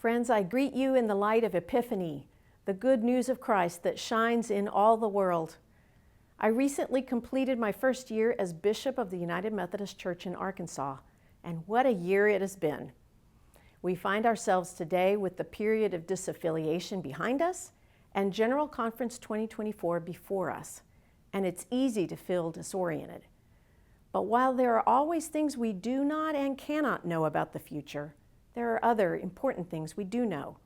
Friends, I greet you in the light of Epiphany, the good news of Christ that shines in all the world. I recently completed my first year as Bishop of the United Methodist Church in Arkansas, and what a year it has been. We find ourselves today with the period of disaffiliation behind us and General Conference 2024 before us, and it's easy to feel disoriented. But while there are always things we do not and cannot know about the future, there are other important things we do know.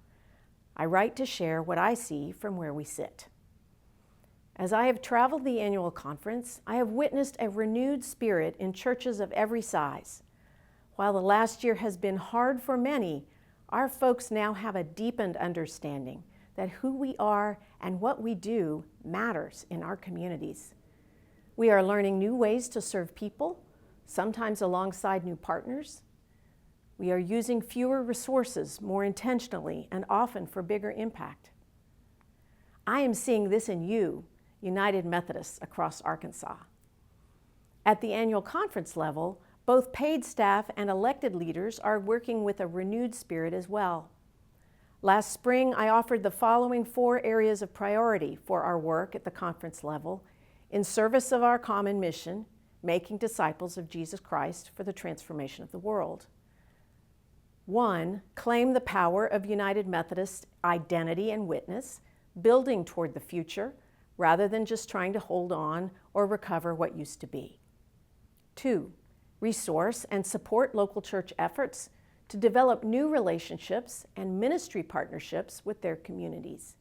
I write to share what I see from where we sit. As I have traveled the annual conference, I have witnessed a renewed spirit in churches of every size. While the last year has been hard for many, our folks now have a deepened understanding that who we are and what we do matters in our communities. We are learning new ways to serve people, sometimes alongside new partners. We are using fewer resources more intentionally and often for bigger impact. I am seeing this in you, United Methodists across Arkansas. At the annual conference level, both paid staff and elected leaders are working with a renewed spirit as well. Last spring, I offered the following 4 areas of priority for our work at the conference level in service of our common mission, making disciples of Jesus Christ for the transformation of the world. 1, claim the power of United Methodist identity and witness, building toward the future rather than just trying to hold on or recover what used to be. 2, resource and support local church efforts to develop new relationships and ministry partnerships with their communities.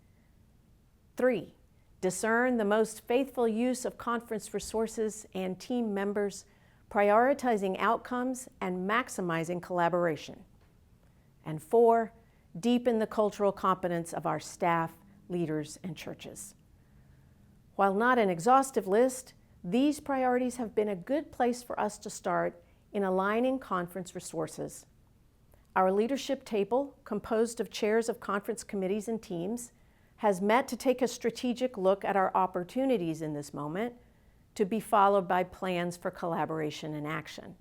3, discern the most faithful use of conference resources and team members, prioritizing outcomes and maximizing collaboration. And 4, deepen the cultural competence of our staff, leaders, and churches. While not an exhaustive list, these priorities have been a good place for us to start in aligning conference resources. Our leadership table, composed of chairs of conference committees and teams, has met to take a strategic look at our opportunities in this moment, to be followed by plans for collaboration and action.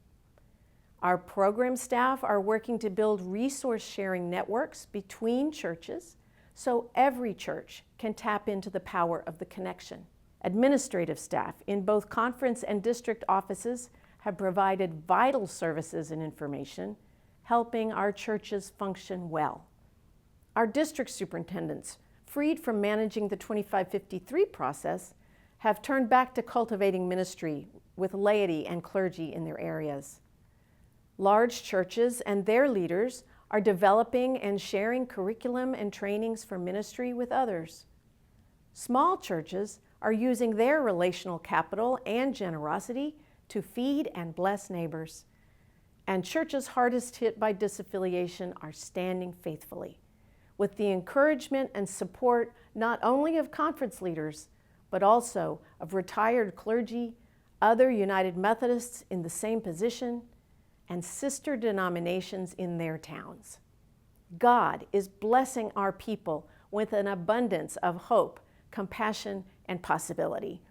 Our program staff are working to build resource-sharing networks between churches so every church can tap into the power of the connection. Administrative staff in both conference and district offices have provided vital services and information, helping our churches function well. Our district superintendents, freed from managing the 2553 process, have turned back to cultivating ministry with laity and clergy in their areas. Large churches and their leaders are developing and sharing curriculum and trainings for ministry with others. Small churches are using their relational capital and generosity to feed and bless neighbors. And churches hardest hit by disaffiliation are standing faithfully, with the encouragement and support not only of conference leaders, but also of retired clergy, other United Methodists in the same position, and sister denominations in their towns. God is blessing our people with an abundance of hope, compassion, and possibility.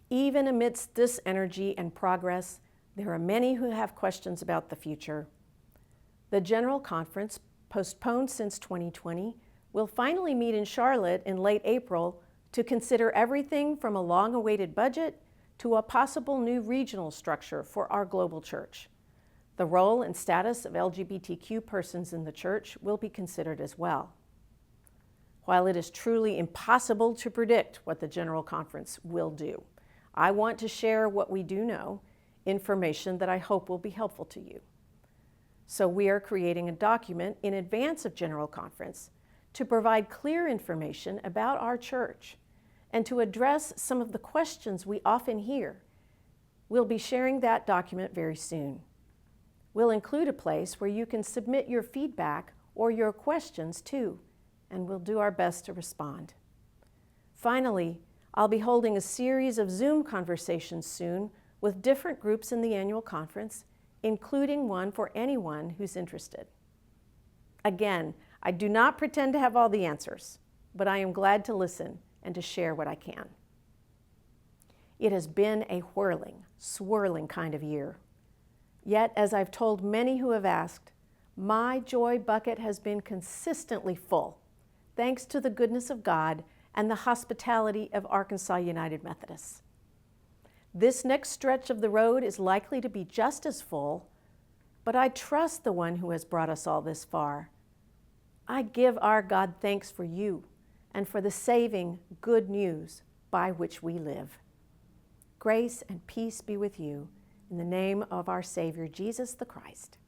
Even amidst this energy and progress, there are many who have questions about the future. The General Conference, postponed since 2020, will finally meet in Charlotte in late April to consider everything from a long-awaited budget to a possible new regional structure for our global church. The role and status of LGBTQ persons in the church will be considered as well. While it is truly impossible to predict what the General Conference will do, I want to share what we do know, information that I hope will be helpful to you. So we are creating a document in advance of General Conference to provide clear information about our church and to address some of the questions we often hear. We'll be sharing that document very soon. We'll include a place where you can submit your feedback or your questions too, and we'll do our best to respond. Finally, I'll be holding a series of Zoom conversations soon with different groups in the annual conference, including one for anyone who's interested. Again, I do not pretend to have all the answers, but I am glad to listen and to share what I can. It has been a whirling, swirling kind of year. Yet, as I've told many who have asked, My joy bucket has been consistently full, thanks to the goodness of God and the hospitality of Arkansas United Methodists. This next stretch of the road is likely to be just as full, but I trust the one who has brought us all this far. I give our God thanks for you and for the saving good news by which we live. Grace and peace be with you in the name of our Savior, Jesus the Christ.